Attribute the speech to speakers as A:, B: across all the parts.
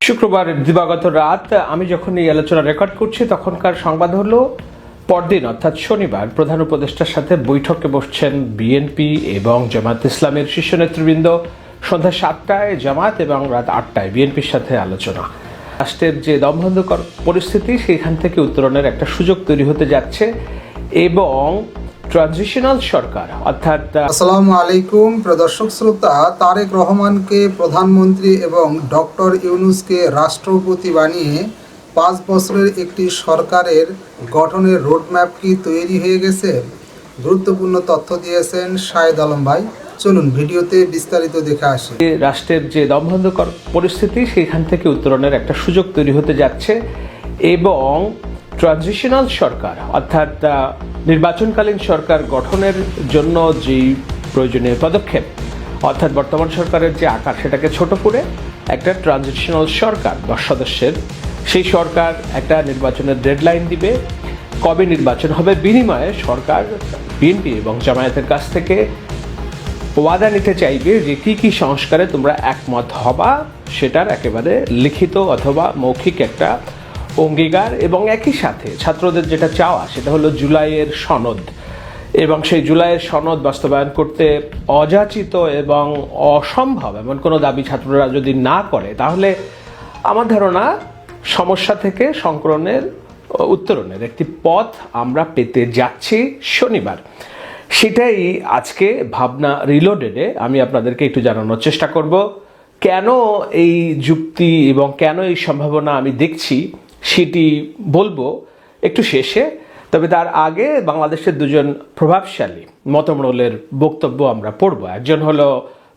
A: শুক্রবার দিবাগত রাত আমি যখন এই আলোচনা রেকর্ড করছি তখনকার সংবাদ হলো পরদিন অর্থাৎ শনিবার প্রধান উপদেষ্টার সাথে বৈঠকে বসছেন বিএনপি এবং জামায়াত ইসলামের শীর্ষ নেতৃবৃন্দ। সন্ধ্যা 7টায় জামায়াত এবং রাত 8টায় বিএনপির সাথে আলোচনা। রাষ্ট্রের যে দমবন্ধকর পরিস্থিতি সেখান থেকে উত্তরণের একটা সুযোগ তৈরি হতে যাচ্ছে এবং ট্রানজিশনাল সরকার অর্থাৎ
B: আসসালামু আলাইকুম প্রদর্শক শ্রোতা, তারেক রহমানকে প্রধানমন্ত্রী এবং ডক্টর ইউনূসকে রাষ্ট্রপতি বানিয়ে 5 বছরের একটি সরকারের গঠনের রোডম্যাপ কি তৈরি হয়ে গেছে? গুরুত্বপূর্ণ তথ্য দিয়েছেন শাহেদ আলম ভাই। চলুন ভিডিওতে বিস্তারিত দেখে আসি।
A: রাষ্ট্রের যে দমবন্ধকর পরিস্থিতি সেখান থেকে উত্তরণের একটা সুযোগ তৈরি হতে যাচ্ছে এবং ট্রানজিশনাল সরকার অর্থাৎ নির্বাচনকালীন সরকার গঠনের জন্য যেই প্রয়োজনীয় পদক্ষেপ অর্থাৎ বর্তমান সরকারের যে আকার সেটাকে ছোট করে একটা ট্রানজিশনাল সরকার 10 সদস্যের সেই সরকার একটা নির্বাচনের ডেডলাইন দিবে, কবে নির্বাচন হবে, বিনিময়ে সরকার বিএনপি এবং জামায়াতের কাছ থেকে ওয়াদা নিতে চাইবে যে কী কী সংস্কারে তোমরা একমত হবা, সেটার একেবারে লিখিত অথবা মৌখিক একটা অঙ্গীকার। এবং একই সাথে ছাত্রদের যেটা চাওয়া সেটা হলো জুলাইয়ের সনদ, এবং সেই জুলাইয়ের সনদ বাস্তবায়ন করতে অযাচিত এবং অসম্ভব এমন কোনো দাবি ছাত্ররা যদি না করে তাহলে আমার ধারণা সমস্যা থেকে উত্তরণের একটি পথ আমরা পেতে যাচ্ছি শনিবার। সেটাই আজকে ভাবনা রিলোডেডে আমি আপনাদেরকে একটু জানানোর চেষ্টা করব। কেন এই যুক্তি এবং কেন এই সম্ভাবনা আমি দেখছি সেটি বলবো একটু শেষে। তবে তার আগে বাংলাদেশের দুজন প্রভাবশালী মতমণ্ডলের বক্তব্য আমরা পড়ব। একজন হলো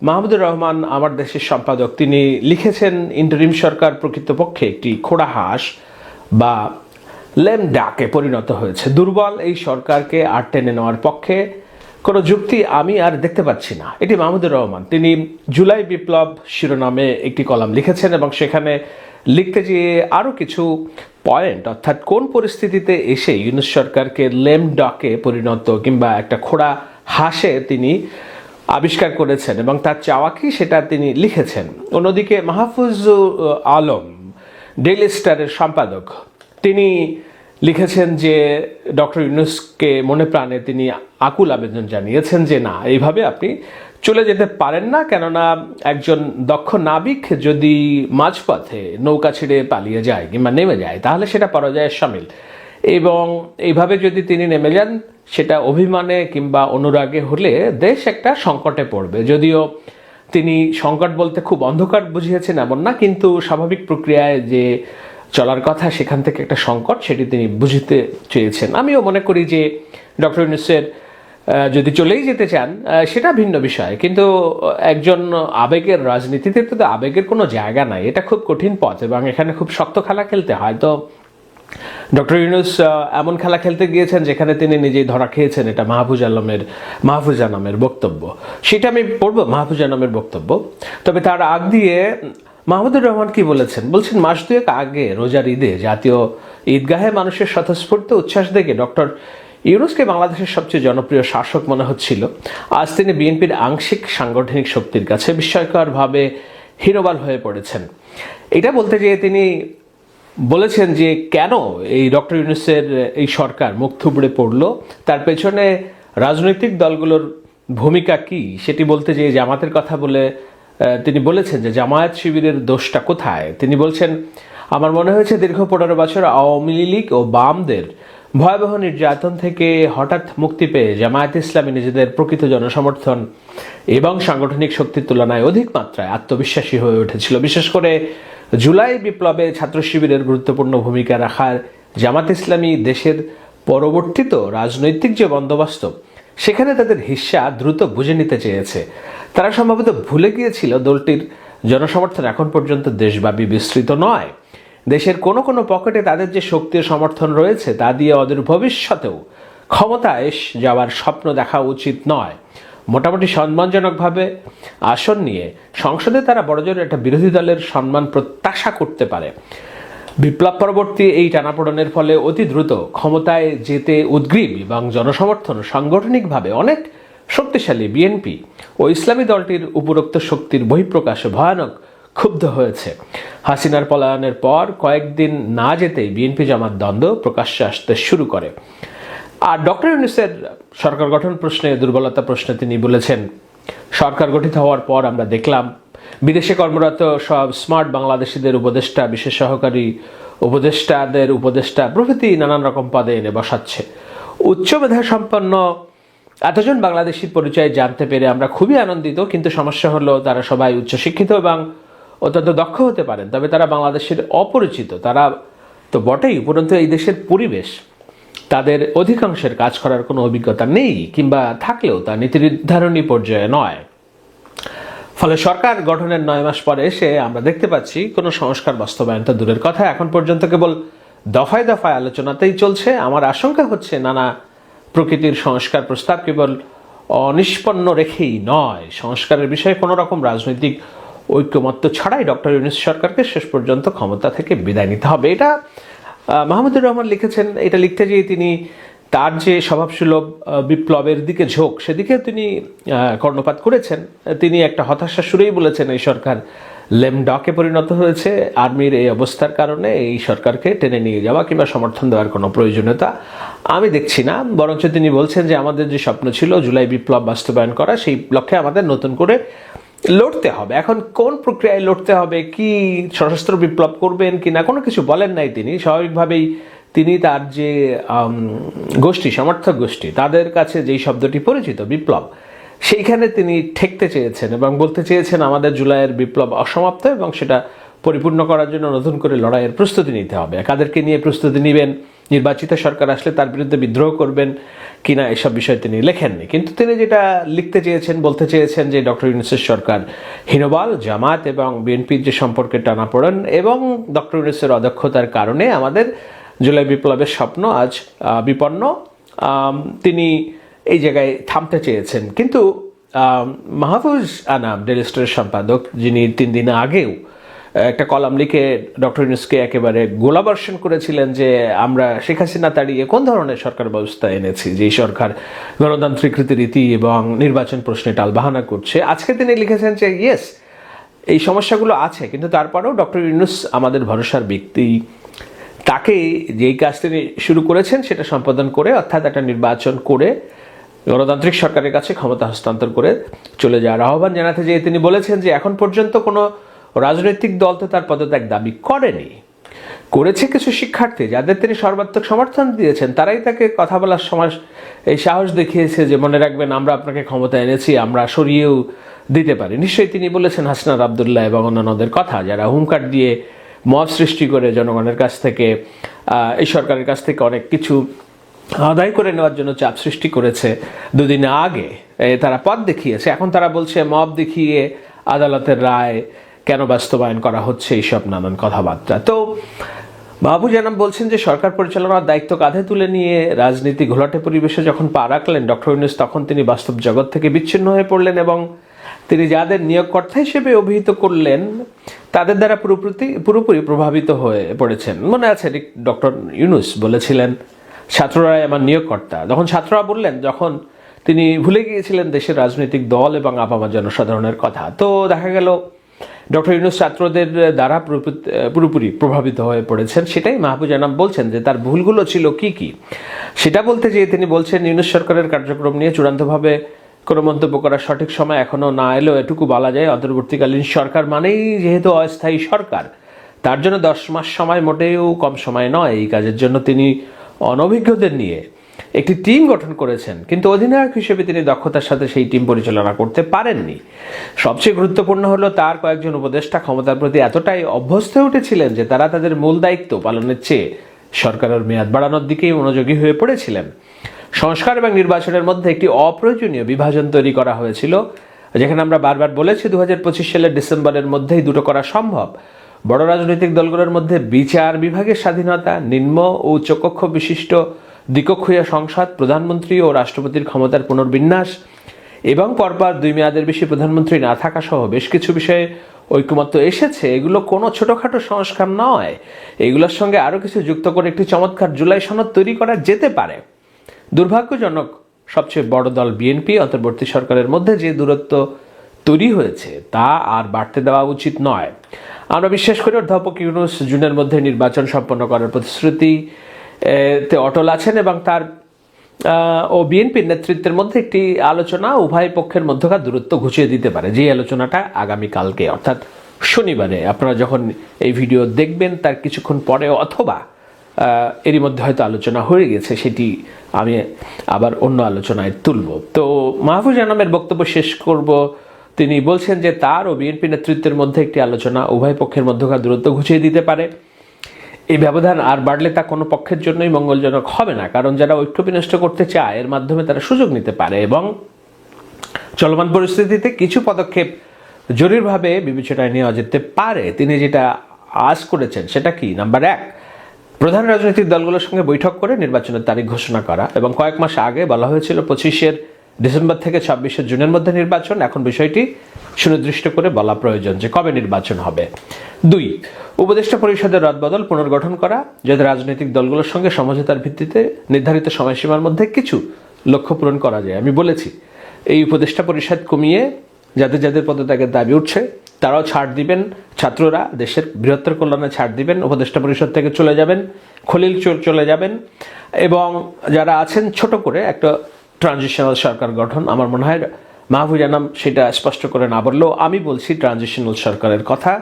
A: মাহমুদুর রহমান, আমার দেশের সম্পাদক। তিনি লিখেছেন ইন্টারিম সরকার প্রকৃতপক্ষে একটি খোড়া হাঁস বা লেম ডাকে পরিণত হয়েছে। দুর্বল এই সরকারকে আর টেনে নেওয়ার পক্ষে কোনো যুক্তি আমি আর দেখতে পাচ্ছি না। এটি মাহমুদুর রহমান। তিনি জুলাই বিপ্লব শিরোনামে একটি কলাম লিখেছেন এবং সেখানে লিখতে গিয়ে আরও কিছু পয়েন্ট অর্থাৎ কোন পরিস্থিতিতে এসে ইউনূস সরকারকে লেম ডকে পরিণত কিংবা একটা খোড়া হাঁসে তিনি আবিষ্কার করেছেন এবং তার চাওয়া কি সেটা তিনি লিখেছেন। অন্যদিকে মাহফুজ আলম, ডেইলি স্টারের সম্পাদক, তিনি লিখেছেন যে ডক্টর ইউনূসকে মনে প্রাণে তিনি আকুল আবেদন জানিয়েছেন যে না, এইভাবে আপনি চলে যেতে পারেন না, কেননা একজন দক্ষ নাবিক যদি মাঝপথে নৌকা ছেড়ে পালিয়ে যায় কিংবা নেমে যায় তাহলে সেটা পরাজয়ের শামিল, এবং এইভাবে যদি তিনি নেমে যান সেটা অভিমানে কিংবা অনুরাগে হলে দেশ একটা সংকটে পড়বে। যদিও তিনি সংকট বলতে খুব অন্ধকার বুঝিয়েছেন এমন না, কিন্তু স্বাভাবিক প্রক্রিয়ায় যে চলার কথা সেখান থেকে একটা সংকট সেটি তিনি বুঝতে চেয়েছেন। আমিও মনে করি যে ডক্টর ইউনূসের যদি চলেই যেতে চান সেটা ভিন্ন বিষয়, কিন্তু একজন আবেগের রাজনীতিতে তো আবেগের কোনো জায়গা নাই। এটা খুব কঠিন পথ এবং এখানে খুব শক্ত খেলা খেলতে হয়। তো ডক্টর ইউনূস এমন খেলা খেলতে গিয়েছেন যেখানে তিনি নিজেই ধরা খেয়েছেন। এটা মাহফুজ আনামের বক্তব্য, সেটা আমি পড়ব মাহফুজ আনামের বক্তব্য। তবে তার আগ দিয়ে মাহমুদুর রহমান কি বলছেন? মাস দুয়েক আগে রোজার ঈদে জাতীয় ঈদগাহে মানুষের স্বতঃস্ফূর্ত উচ্ছ্বাস দেখে ডক্টর ইউনূসকে বাংলাদেশের সবচেয়ে জনপ্রিয় শাসক মনে হচ্ছিল। আজ তিনি বিএনপির আংশিক সাংগঠনিক শক্তির কাছে বিস্ময়করভাবে হীনবল হয়ে পড়েছেন। এটা বলতে গিয়ে তিনি বলেছেন যে কেন এই ডক্টর ইউনূসের এই সরকার মুখ থুবড়ে পড়লো, তার পেছনে রাজনৈতিক দলগুলোর ভূমিকা কি সেটি বলতে গিয়ে জামাতের কথা বলে তিনি বলেছেন যে জামায়াত শিবিরের দোষটা কোথায়। তিনি বলছেন, আমার মনে হয়েছে দীর্ঘ 15 বছর আওয়ামী লীগ ও বামদের ভয়াবহ নির্যাতন থেকে হঠাৎ মুক্তি পেয়ে জামায়াত ইসলামী নিজেদের প্রকৃত জনসমর্থন এবং সাংগঠনিক শক্তির তুলনায় অধিক মাত্রায় আত্মবিশ্বাসী হয়ে উঠেছিল। বিশেষ করে জুলাই বিপ্লবে ছাত্র শিবিরের গুরুত্বপূর্ণ ভূমিকা রাখার জামাত ইসলামী দেশের পরবর্তীত রাজনৈতিক যে বন্দোবস্ত সেখানে তাদের হিস্সা দ্রুত বুঝে নিতে চেয়েছে। তারা সম্ভবত ভুলে গিয়েছিল দলটির জনসমর্থন এখন পর্যন্ত দেশব্যাপী বিস্তৃত নয়। দেশের কোনো কোনো পকেটে তাদের যে শক্তি ও সমর্থন রয়েছে তা দিয়ে ওদের ভবিষ্যতেও ক্ষমতায় যাওয়ার স্বপ্ন দেখা উচিত নয়। মোটামুটি সম্মানজনকভাবে আসন নিয়ে সংসদে তারা বড়জোর একটা বিরোধী দলের সম্মান প্রত্যাশা করতে পারে। বিপ্লব পরবর্তী এই টানাপোড়েনের ফলে অতি দ্রুত ক্ষমতায় যেতে উদ্গ্রীব এবং জনসমর্থন সাংগঠনিকভাবে অনেক শক্তিশালী বিএনপি ও ইসলামী দলটির উপরোক্ত শক্তির বহিঃপ্রকাশে ভয়ানক ক্ষুব্ধ হয়েছে। হাসিনার পলায়নের পর কয়েকদিন না যেতেই বিএনপি জামাত দ্বন্দ্ব প্রকাশ্যে আসতে শুরু করে। আর ডক্টর ইউনূসের সরকার গঠন প্রশ্নে, দুর্বলতা প্রশ্নে তিনি বলেছেন, সরকার গঠিত হওয়ার পর আমরা দেখলাম বিদেশে কর্মরত সব স্মার্ট বাংলাদেশিদের উপদেষ্টা, বিশেষ সহকারী উপদেষ্টাদের উপদেষ্টা প্রভৃতি নানান রকম পদে এনে বসাচ্ছে। উচ্চ মেধা সম্পন্ন এতজন বাংলাদেশির পরিচয় জানতে পেরে আমরা খুবই আনন্দিত, কিন্তু সমস্যা হলো তারা সবাই উচ্চশিক্ষিত এবং অত্যন্ত দক্ষ হতে পারেন, তবে তারা বাংলাদেশের অপরিচিত। তারা তো বটেই, উপরন্তু এই দেশের পরিবেশ, তাদের অধিকাংশের কাজ করার কোনো অভিজ্ঞতা নেই, কিংবা থাকলেও তা নীতি নির্ধারণী পর্যায়ে নয়। ফলে সরকার গঠনের 9 মাস পরে এসে আমরা দেখতে পাচ্ছি কোনো সংস্কার বাস্তবায়ন তো দূরের কথা, এখন পর্যন্ত কেবল দফায় দফায় আলোচনাতেই চলছে। আমার আশঙ্কা হচ্ছে নানা প্রকৃতির সংস্কার প্রস্তাব কেবল অনিষ্পন্ন রেখেই নয়, সংস্কারের বিষয়ে কোনো রকম রাজনৈতিক ঐক্যমত্য ছাড়াই ডক্টর ইউনূস সরকারকে শেষ পর্যন্ত ক্ষমতা থেকে বিদায় নিতে হবে। এটা মাহমুদুর রহমান লিখেছেন। এটা লিখতে গিয়ে তিনি তার যে স্বভাবসুলভ বিপ্লবের দিকে ঝোঁক, সেদিকে তিনি কর্ণপাত করেছেন। তিনি একটা হতাশা সুরেই বলেছেন এই সরকার লেমডকে পরিণত হয়েছে। আর্মির এই অবস্থার কারণে এই সরকারকে টেনে নিয়ে যাওয়া কিংবা সমর্থন দেওয়ার কোনো প্রয়োজনীয়তা আমি দেখছি না। বরঞ্চ তিনি বলছেন যে আমাদের যে স্বপ্ন ছিল জুলাই বিপ্লব বাস্তবায়ন করা, সেই লক্ষ্যে আমাদের নতুন করে লড়তে হবে। এখন কোন প্রক্রিয়ায় লড়তে হবে, কি সশস্ত্র বিপ্লব করবেন কি না, কোনো কিছু বলেন নাই তিনি। স্বাভাবিকভাবেই তিনি তার যে গোষ্ঠী, সমর্থক গোষ্ঠী, তাদের কাছে যেই শব্দটি পরিচিত বিপ্লব, সেইখানে তিনি ঠেকতে চেয়েছেন এবং বলতে চেয়েছেন আমাদের জুলাইয়ের বিপ্লব অসমাপ্ত এবং সেটা পরিপূর্ণ করার জন্য নতুন করে লড়াইয়ের প্রস্তুতি নিতে হবে। কাদেরকে নিয়ে প্রস্তুতি নেবেন, নির্বাচিত সরকার আসলে তার বিরুদ্ধে বিদ্রোহ করবেন কিনা, এসব বিষয়ে তিনি লেখেননি। কিন্তু তিনি যেটা লিখতে চেয়েছেন, বলতে চেয়েছেন যে ডক্টর ইউনূসের সরকার হীনবল, জামাত এবং বিএনপির যে সম্পর্কে টানাপোড়েন এবং ডক্টর ইউনূসের অদক্ষতার কারণে আমাদের জুলাই বিপ্লবের স্বপ্ন আজ বিপন্ন। তিনি এই জায়গায় থামতে চেয়েছেন। কিন্তু মাহফুজ আনাম, ডেইলি স্টারের সম্পাদক, যিনি 3 দিন আগেও একটা কলাম লিখে ডক্টর ইউনূসকে একেবারে গোলাবর্ষণ করেছিলেন যে আমরা শেখ হাসিনা তাড়িয়ে কোন ধরনের সরকার ব্যবস্থা এনেছি, যে সরকার গণতান্ত্রিক রীতিনীতি এবং নির্বাচন প্রশ্নে টালবাহানা করছে, আজকে তিনি লিখেছেন যে ইয়েস, এই সমস্যাগুলো আছে, কিন্তু তারপরেও ডক্টর ইউনূস আমাদের ভরসার ব্যক্তি। তাকে যেই কাজ তিনি শুরু করেছেন সেটা সম্পাদন করে, অর্থাৎ একটা নির্বাচন করে গণতান্ত্রিক সরকারের কাছে ক্ষমতা হস্তান্তর করে চলে যাওয়ার আহ্বান জানাতে যেয়ে তিনি বলেছেন যে এখন পর্যন্ত কোনো রাজনৈতিক দল তো তার পদত্যাগ দাবি করেনি, করেছে কিছু শিক্ষার্থী যাদের তিনি সর্বাত্মক সমর্থন দিয়েছেন, তারাই তাকে কথা বলার সময় এই সাহস দেখিয়েছে যে মনে রাখবেন আমরা আপনাকে ক্ষমতা এনেছি, আমরা সরিয়েও দিতে পারি। নিশ্চয়ই তিনি বলেছেন হাসনাত আবদুল্লাহ এবং অন্যান্যদের কথা, যারা হুঙ্কার দিয়ে মব সৃষ্টি করে জনগণের কাছ থেকে, এই সরকারের কাছ থেকে অনেক কিছু আদায় করে নেওয়ার জন্য চাপ সৃষ্টি করেছে। 2 দিন আগে তারা পথ দেখিয়েছে, এখন তারা বলছে মব দেখিয়ে আদালতের রায় কেন বাস্তবায়ন করা হচ্ছে, এইসব নানান কথাবার্তা। তো মাহফুজ আনাম বলছেন যে সরকার পরিচালনার দায়িত্ব কাঁধে তুলে নিয়ে রাজনীতি ঘোলাটে পরিবেশে যখন পা রাখলেন ডক্টর ইউনূস, তখন তিনি বাস্তব জগৎ থেকে বিচ্ছিন্ন হয়ে পড়লেন এবং তিনি যাদের নিয়োগকর্তা হিসেবে অভিহিত করলেন তাদের দ্বারা পুরোপুরি প্রভাবিত হয়ে পড়েছেন। মনে আছে ডক্টর ইউনূস বলেছিলেন ছাত্ররাই আমার নিয়োগকর্তা। যখন ছাত্ররা বললেন, যখন তিনি ভুলে গিয়েছিলেন দেশের রাজনৈতিক দল এবং আপামর জনসাধারণের কথা। তো দেখা গেল ডক্টর ইউনূস ছাত্রদের দ্বারা পুরোপুরি প্রভাবিত হয়ে পড়েছেন। সেটাই মাহফুজ আনাম বলছেন যে তার ভুলগুলো ছিল কি কি, সেটা বলতে যেয়ে তিনি বলছেন ইউনূস সরকারের কার্যক্রম নিয়ে চূড়ান্তভাবে কোনো মন্তব্য করার সঠিক সময় এখনও না এলেও এটুকু বলা যায় অন্তর্বর্তীকালীন সরকার মানেই যেহেতু অস্থায়ী সরকার, তার জন্য 10 মাস সময় মোটেও কম সময় নয়। এই কাজের জন্য তিনি অনভিজ্ঞদের নিয়ে একটি টিম গঠন করেছেন, কিন্তু অধিনায়ক হিসেবে তিনি দক্ষতার সাথে সেই টিম পরিচালনা করতে পারেননি। সবচেয়ে গুরুত্বপূর্ণ হলো তার কয়েকজন উপদেষ্টা ক্ষমতার প্রতি এতটাই অভ্যস্ত হয়ে উঠেছিলেন যে তারা তাদের মূল দায়িত্ব পালনের চেয়ে সরকারের মেয়াদ বাড়ানোর দিকেই মনোযোগী হয়ে পড়েছিলেন। সংস্কার এবং নির্বাচনের মধ্যে একটি অপ্রয়োজনীয় বিভাজন তৈরি করা হয়েছিল, যেখানে আমরা বারবার বলেছি 2025 সালের ডিসেম্বরের মধ্যেই দুটো করা সম্ভব। বড় রাজনৈতিক দলগুলোর মধ্যে বিচার বিভাগের স্বাধীনতা, নিম্ন ও উচ্চকক্ষ বিশিষ্ট দ্বিকক্ষীয় সংসদ, প্রধানমন্ত্রী ও রাষ্ট্রপতির ক্ষমতার পুনর্বিন্যাস এবং পরপর 2 মেয়াদের বেশি প্রধানমন্ত্রী না থাকা সহ বেশ কিছু বিষয়ে ঐকমত্য এসেছে। এগুলো কোনো ছোটোখাটো সংস্কার নয়, এগুলোর সঙ্গে আরও কিছু যুক্ত করে একটি চমৎকার জুলাই সনদ তৈরি করা যেতে পারে। দুর্ভাগ্যজনক সবচেয়ে বড় দল বিএনপি অন্তর্বর্তী সরকারের মধ্যে যে দূরত্ব তৈরি হয়েছে তা আর বাড়তে দেওয়া উচিত নয়। আমরা বিশ্বাস করি অধ্যাপক ইউনূস জুনের মধ্যে নির্বাচন সম্পন্ন করার প্রতিশ্রুতিতে অটল আছেন এবং তার ও বিএনপির নেতৃত্বের মধ্যে একটি আলোচনা উভয় পক্ষের মধ্যকার দূরত্ব ঘুচিয়ে দিতে পারে, যে আলোচনাটা আগামীকালকে অর্থাৎ শনিবারে আপনারা যখন এই ভিডিও দেখবেন তার কিছুক্ষণ পরে অথবা এরই মধ্যে হয়তো আলোচনা হয়ে গেছে, সেটি আমি আবার অন্য আলোচনায় তুলব। তো মাহফুজ আনামের বক্তব্য শেষ করব। তিনি বলছেন যে তার ও বিএনপি নেতৃত্বের মধ্যে একটি আলোচনা উভয় পক্ষের মধ্যকার দূরত্ব ঘুচিয়ে দিতে পারে। এই ব্যবধান আর বাড়লে তা কোনো পক্ষের জন্যই মঙ্গলজনক হবে না, কারণ যারা ঐক্য বিনষ্ট করতে চায় এর মাধ্যমে তারা সুযোগ নিতে পারে এবং চলমান পরিস্থিতিতে কিছু পদক্ষেপ জরুরিভাবে বিবেচনায় নেওয়া যেতে পারে। তিনি যেটা আজ করেছেন সেটা কি, নাম্বার 1, প্রধান রাজনৈতিক দলগুলোর সঙ্গে বৈঠক করে নির্বাচনের তারিখ ঘোষণা করা। এবং কয়েক মাস আগে বলা হয়েছিল 25 ডিসেম্বর থেকে 26 জুনের মধ্যে নির্বাচন। এখন বিষয়টি সুনির্দিষ্ট করে বলা প্রয়োজন যে কবে নির্বাচন হবে। 2, উপদেষ্টা পরিষদের রদবদল পুনর্গঠন করা, যাতে রাজনৈতিক দলগুলোর সঙ্গে সমঝোতার ভিত্তিতে নির্ধারিত সময়সীমার মধ্যে কিছু লক্ষ্য পূরণ করা যায়। আমি বলেছি এই উপদেষ্টা পরিষদ কমিয়ে যাদের পদত্যাগের দাবি উঠছে তারাও ছাড় দিবেন, ছাত্ররা দেশের বৃহত্তর কল্যাণে ছাড় দিবেন, উপদেষ্টা পরিষদ থেকে চলে যাবেন, খলিল চলে যাবেন এবং যারা আছেন ছোট করে একটা ট্রানজিশনাল সরকার গঠন। আমার মনে হয় মাহফুজ আনাম সেটা স্পষ্ট করে না বললেও আমি বলছি ট্রানজিশনাল সরকারের কথা।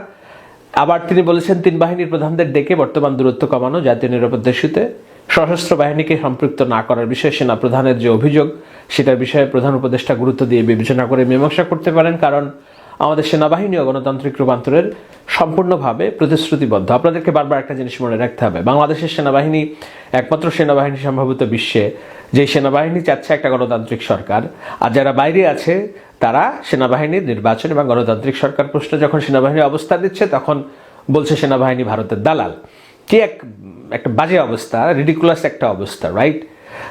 A: আবার তিনি বলেছেন 3 বাহিনীর প্রধানদের ডেকে বর্তমান দূরত্ব কমানো, জাতীয় নিরাপত্তা ইস্যুতে সশস্ত্র বাহিনীকে সম্পৃক্ত না করার বিষয়ে সেনা প্রধানের যে অভিযোগ সেটার বিষয়ে প্রধান উপদেষ্টা গুরুত্ব দিয়ে বিবেচনা করে মীমাংসা করতে পারেন, কারণ আমাদের সেনাবাহিনী ও গণতান্ত্রিক রূপান্তরের সম্পূর্ণভাবে প্রতিশ্রুতিবদ্ধ। আপনাদেরকে বারবার একটা জিনিস মনে রাখতে হবে, বাংলাদেশের সেনাবাহিনী একমাত্র সেনাবাহিনী সম্ভবত বিশ্বে যে সেনাবাহিনী চাচ্ছে একটা গণতান্ত্রিক সরকার, আর যারা বাইরে আছে তারা সেনাবাহিনীর নির্বাচন এবং গণতান্ত্রিক সরকার প্রশ্নে যখন সেনাবাহিনী অবস্থা দিচ্ছে তখন বলছে সেনাবাহিনী ভারতের দালাল। কি একটা বাজে অবস্থা, রিডিকুলাস একটা অবস্থা, রাইট?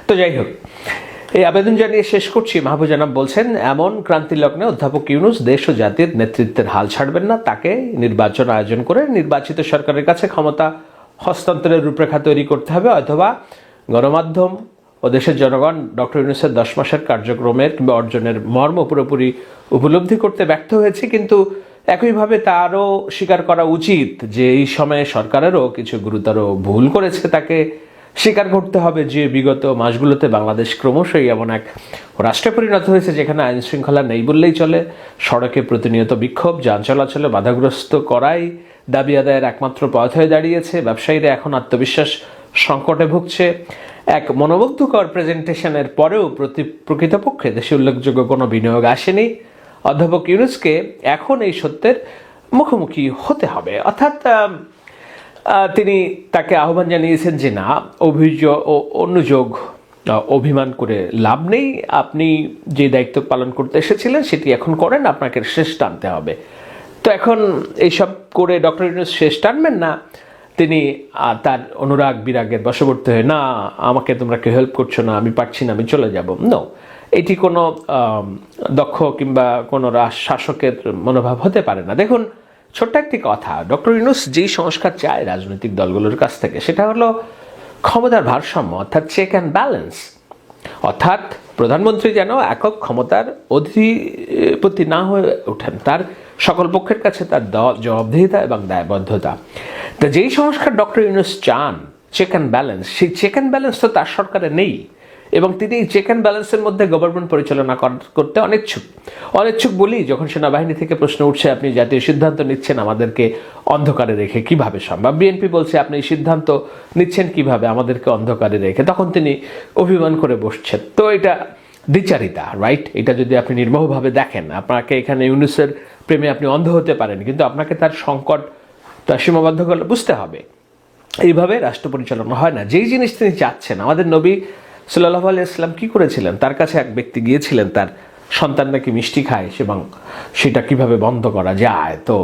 A: তো যাই হোক, এই আবেদন জানিয়ে শেষ করছি। মাহফুজ আনাম বলছেন, এমন ক্রান্তি লগ্নে অধ্যাপক ইউনূস দেশ ও জাতির নেতৃত্বের হাল ছাড়বেন না। তাকে নির্বাচন আয়োজন করে নির্বাচিত সরকারের কাছে ক্ষমতা হস্তান্তরের রূপরেখা তৈরি করতে হবে, অথবা গণমাধ্যম ও দেশের জনগণ ডক্টর ইউনূসের 10 মাসের কার্যক্রমের কিংবা অর্জনের মর্ম পুরোপুরি উপলব্ধি করতে ব্যর্থ হয়েছে। কিন্তু একইভাবে তারও স্বীকার করা উচিত যে এই সময়ে সরকারেরও কিছু গুরুতর ভুল করেছে, তাকে স্বীকার করতে হবে যে বিগত মাসগুলোতে বাংলাদেশ ক্রমশই এমন এক রাষ্ট্রে পরিণত হয়েছে যেখানে আইন শৃঙ্খলা নেই বললেই চলে। সড়কে প্রতিনিয়ত বিক্ষোভ, যান চলাচলে বাধাগ্রস্ত করাই দাবি আদায়ের একমাত্র পথ হয়ে দাঁড়িয়েছে। ব্যবসায়ীরা এখন আত্মবিশ্বাস সংকটে ভুগছে। এক মনোমুগ্ধকর প্রেজেন্টেশনের পরেও প্রকৃতপক্ষে দেশে উল্লেখযোগ্য কোনো বিনিয়োগ আসেনি। অধ্যাপক ইউনূসকে এখন এই সত্যের মুখোমুখি হতে হবে। অর্থাৎ তিনি তাকে আহ্বান জানিয়েছেন যে না, অনুযোগ অভিমান করে লাভ নেই, আপনি যে দায়িত্ব পালন করতে এসেছিলেন সেটি এখন করেন, আপনাকে শেষ টানতে হবে। তো এখন এইসব করে ডক্টর ইউনূস শেষ টানবেন না, তিনি তার অনুরাগ বিরাগের বশবর্তী হয়ে না আমাকে তোমরা কেউ হেল্প করছো না, আমি পারছি না, আমি চলে যাব, নো, এটি কোনো দক্ষ কিংবা কোনো শাসকের মনোভাব হতে পারে না। দেখুন, ছোট্ট একটি কথা, ডক্টর ইউনূস যেই সংস্কার চায় রাজনৈতিক দলগুলোর কাছ থেকে সেটা হলো ক্ষমতার ভারসাম্য, অর্থাৎ চেক অ্যান্ড ব্যালেন্স। অর্থাৎ প্রধানমন্ত্রী যেন একক ক্ষমতার অধিপতি না হয়ে ওঠেন, তার সকল পক্ষের কাছে তার জবাবদিহিতা এবং দায়বদ্ধতা। তো যেই সংস্কার ডক্টর ইউনূস চান, চেক অ্যান্ড ব্যালেন্স, সেই চেক অ্যান্ড ব্যালেন্স তো তার সরকারে নেই এবং তিনি চেক অ্যান্ড ব্যালেন্সের মধ্যে গভর্নমেন্ট পরিচালনা করতে অনিচ্ছুক বলি যখন সেনাবাহিনী থেকে প্রশ্ন উঠছে আপনি জাতীয় সিদ্ধান্ত নিচ্ছেন আমাদেরকে অন্ধকারে রেখে, কিভাবে সম্ভব? বিএনপি বলছে আপনি সিদ্ধান্ত নিচ্ছেন কিভাবে আমাদেরকে অন্ধকারে রেখে, তখন তিনি অভিমান করে বসছেন। তো এটা দ্বিচারিতা, রাইট? এটা যদি আপনি নির্মোহভাবে দেখেন, আপনাকে এখানে ইউনূসের প্রেমে আপনি অন্ধ হতে পারেন, কিন্তু আপনাকে তার সংকট, তার সীমাবদ্ধতা বুঝতে হবে। এইভাবে রাষ্ট্র পরিচালনা হয় না। যেই জিনিস তিনি চাচ্ছেন, আমাদের নবী সাল্লাল্লাহু আলাইহি ওয়াসাল্লাম কি করেছিলেন, তার কাছে এক ব্যক্তি গিয়েছিলেন, তার সন্তান নাকি মিষ্টি খায় এবং সেটা কিভাবে বন্ধ করা যায়। তো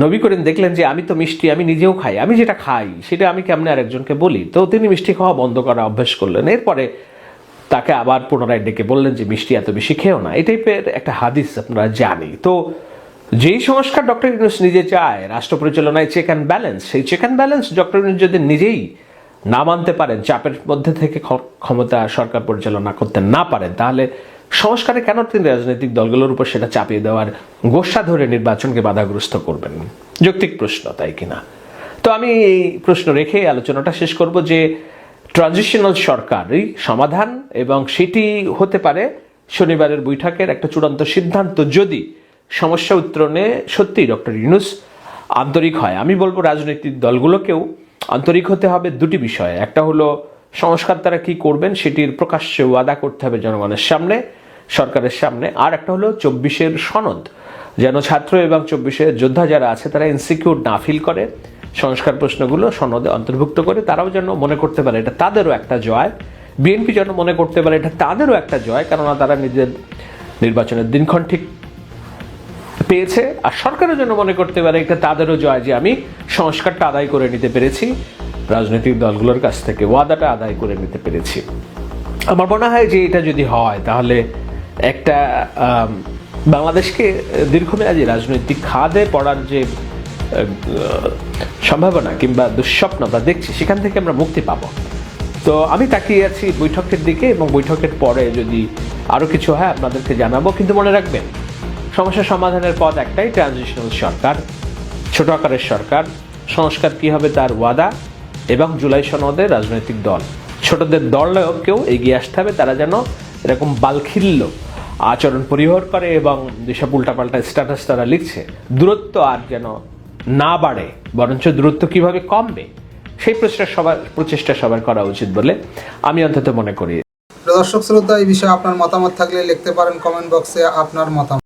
A: নবী করিম দেখলেন যে আমি তো মিষ্টি আমি নিজেও খাই, আমি যেটা খাই সেটা আমি কেমনে আরেকজনকে বলি। তো তিনি মিষ্টি খাওয়া বন্ধ করা অভ্যাস করলেন। এরপরে তাকে আবার পুনরায় ডেকে বললেন যে মিষ্টি এত বেশি খেও না। এই টাইপের একটা হাদিস আপনারা জানি। তো যেই সংস্কার ডক্টর ইউনূস নিজে চায় রাষ্ট্র পরিচালনায় চেক অ্যান্ড ব্যালেন্স, সেই check and balance doctor Yunus যদি নিজেই না মানতে পারেন, চাপের মধ্যে থেকে ক্ষমতা সরকার পরিচালনা করতে না পারেন, তাহলে সংস্কারে কেন তিনি রাজনৈতিক দলগুলোর উপর সেটা চাপিয়ে দেওয়ার গোসা ধরে নির্বাচনকে বাধাগ্রস্ত করবেন? যৌক্তিক প্রশ্ন, তাই কিনা? তো আমি এই প্রশ্ন রেখে আলোচনাটা শেষ করব যে ট্রানজিশনাল সরকারই সমাধান, এবং সেটি হতে পারে শনিবারের বৈঠকের একটা চূড়ান্ত সিদ্ধান্ত যদি সমস্যা উত্তরণে সত্যিই ডক্টর ইউনূস আন্তরিক হয়। আমি বলবো রাজনৈতিক দলগুলোকেও আন্তরিক হতে হবে দুটি বিষয়ে। একটা হলো সংস্কার তারা কি করবেন সেটির প্রকাশ্যে ওয়াদা করতে হবে জনগণের সামনে, সরকারের সামনে। আর একটা হলো 24-এর সনদ, যেন ছাত্র এবং 24-এর যোদ্ধা যারা আছে তারা ইনসিকিউর না ফিল করে, সংস্কার প্রশ্নগুলো সনদে অন্তর্ভুক্ত করে তারাও যেন মনে করতে পারে এটা তাদেরও একটা জয়, বিএনপি যেন মনে করতে পারে এটা তাদেরও একটা জয়, কেননা তারা নিজের নির্বাচনের দিনক্ষণ ঠিক পেয়েছে, আর সরকারের জন্য মনে করতে পারে এটা তাদেরও জয় যে আমি সংস্কারটা আদায় করে নিতে পেরেছি, রাজনৈতিক দলগুলোর কাছ থেকে ওয়াদাটা আদায় করে নিতে পেরেছি। আমার মনে হয় যে এটা যদি হয় তাহলে একটা বাংলাদেশকে দীর্ঘমেয়াদী রাজনৈতিক খাদে পড়ার যে সম্ভাবনা কিংবা দুঃস্বপ্ন আমরা দেখছি সেখান থেকে আমরা মুক্তি পাবো। তো আমি তাকিয়ে আছি বৈঠকের দিকে, এবং বৈঠকের পরে যদি আরও কিছু হয় আপনাদেরকে জানাবো। কিন্তু মনে রাখবেন, সমস্যা সমাধানের পথ একটাই, ট্রানজিশনাল সরকার, ছোট আকারের সরকার। সংস্কার কী হবে তার ওয়াদা, এবং জুলাই সনদে রাজনৈতিক দল, ছোটদের দলকেও এগিয়ে আসতে হবে। তারা যেন এরকম বালখিল্য আচরণ পরিহার করে এবং যেসব উল্টাপাল্টা স্ট্যাটাস তারা লিখছে, দূরত্ব আর যেন না বাড়ে, বরঞ্চ দূরত্ব কিভাবে কমবে সেই প্রচেষ্টা সবার করা উচিত বলে আমি অন্তত মনে করি।
B: দর্শক শ্রোতা, এই বিষয়ে আপনার মতামত থাকলে লিখতে পারেন কমেন্ট বক্সে আপনার মতামত।